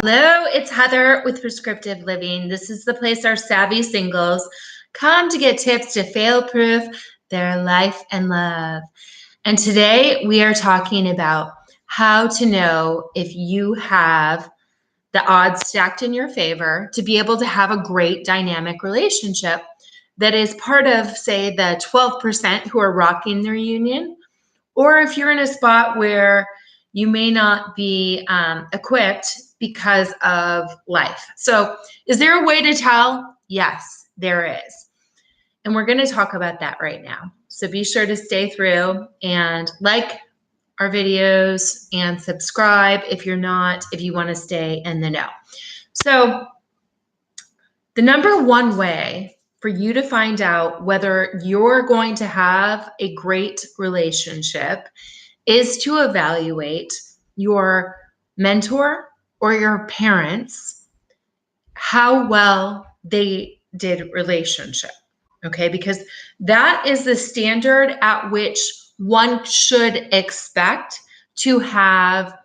Hello, it's Heather with Prescriptive Living. This is the place our savvy singles come to get tips to fail-proof their life and love. And today we are talking about how to know if you have the odds stacked in your favor to be able to have a great dynamic relationship that is part of, say, the 12% who are rocking their union, or if you're in a spot where you may not be equipped because of life. So, is there a way to tell? Yes, there is. And we're going to talk about that right now. So, be sure to stay through and like our videos and subscribe if you're not, if you want to stay in the know. So, the number one way for you to find out whether you're going to have a great relationship is to evaluate your mentor or your parents, how well they did relationship. Okay, because that is the standard at which one should expect to have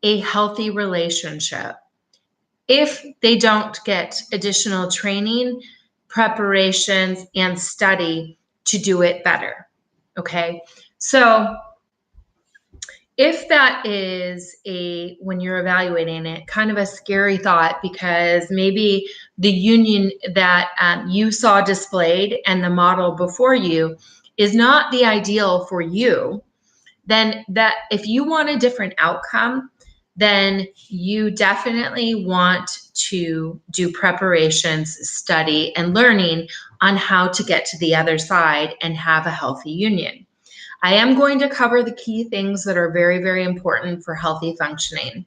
a healthy relationship. If they don't get additional training, preparations, and study to do it better. Okay, so if that is when you're evaluating it, kind of a scary thought, because maybe the union that you saw displayed and the model before you is not the ideal for you, then that if you want a different outcome, then you definitely want to do preparations, study, and learning on how to get to the other side and have a healthy union. I am going to cover the key things that are very, very important for healthy functioning.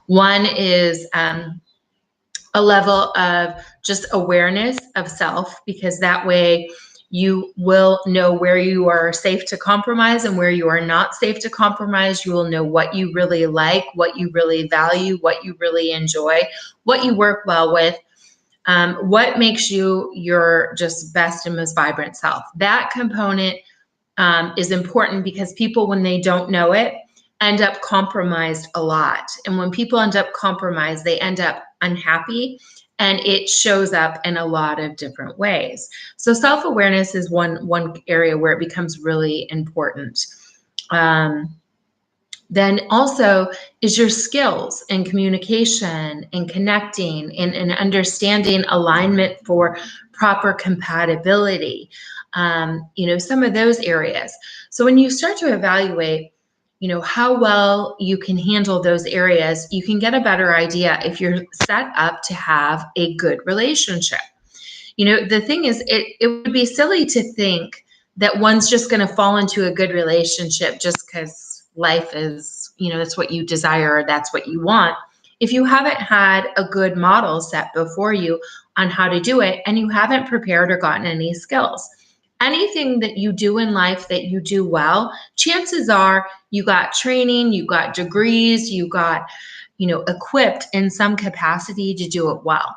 One is a level of just awareness of self, because that way you will know where you are safe to compromise and where you are not safe to compromise. You will know what you really like, what you really value, what you really enjoy, what you work well with, what makes you your just best and most vibrant self. That component is important, because people, when they don't know it, end up compromised a lot. And when people end up compromised, they end up unhappy, and it shows up in a lot of different ways. So self-awareness is one area where it becomes really important. Then also is your skills in communication and connecting and understanding alignment for proper compatibility. Some of those areas. So when you start to evaluate, how well you can handle those areas, you can get a better idea if you're set up to have a good relationship. The thing is, it would be silly to think that one's just going to fall into a good relationship just because life is, that's what you desire, or that's what you want. If you haven't had a good model set before you on how to do it, and you haven't prepared or gotten any skills, anything that you do in life that you do well, chances are you got training, you got degrees, you got, equipped in some capacity to do it well.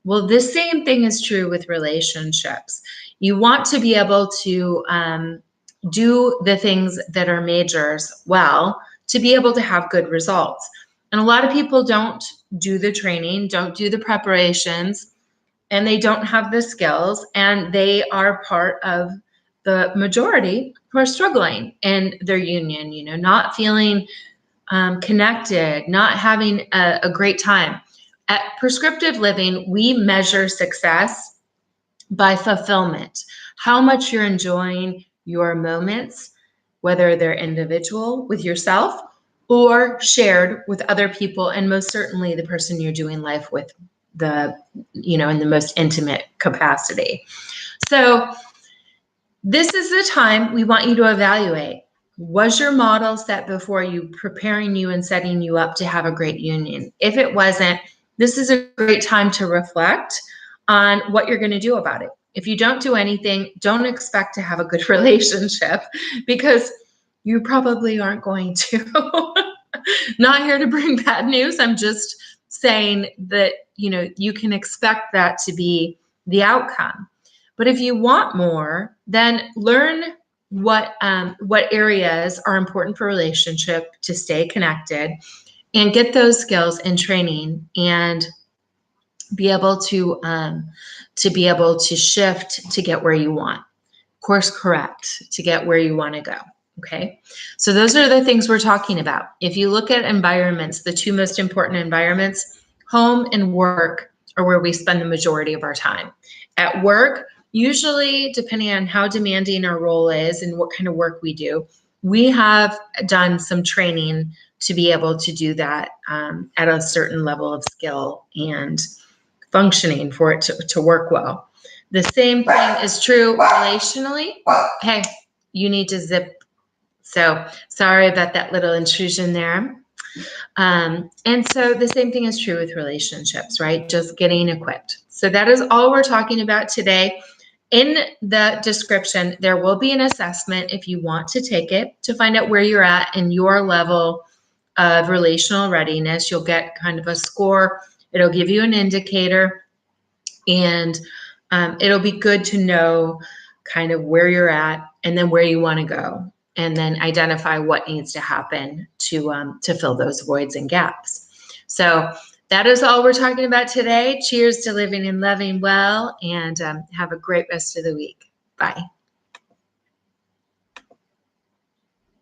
Well, the same thing is true with relationships. You want to be able to do the things that are majors well to be able to have good results. And a lot of people don't do the training, don't do the preparations, and they don't have the skills, and they are part of the majority who are struggling in their union, not feeling connected, not having a great time. At Prescriptive Living, we measure success by fulfillment, how much you're enjoying your moments, whether they're individual with yourself or shared with other people, and most certainly the person you're doing life with, in the most intimate capacity. So this is the time we want you to evaluate. Was your model set before you, preparing you and setting you up to have a great union? If it wasn't, this is a great time to reflect on what you're going to do about it. If you don't do anything, don't expect to have a good relationship, because you probably aren't going to. Not here to bring bad news. I'm just saying that, you can expect that to be the outcome. But if you want more, then learn what areas are important for relationship to stay connected, and get those skills and training and be able to shift to get where you want. Course correct to get where you want to go. Okay. So those are the things we're talking about. If you look at environments, the two most important environments, home and work, are where we spend the majority of our time. At work, usually depending on how demanding our role is and what kind of work we do, we have done some training to be able to do that at a certain level of skill and functioning for it to work well. The same thing is true relationally. Hey, you need to zip. So sorry about that little intrusion there. And so the same thing is true with relationships, right? Just getting equipped. So that is all we're talking about today. In the description, there will be an assessment if you want to take it to find out where you're at in your level of relational readiness. You'll get kind of a score. It'll give you an indicator, and it'll be good to know kind of where you're at and then where you want to go, and then identify what needs to happen to fill those voids and gaps. So that is all we're talking about today. Cheers to living and loving well, and have a great rest of the week. Bye.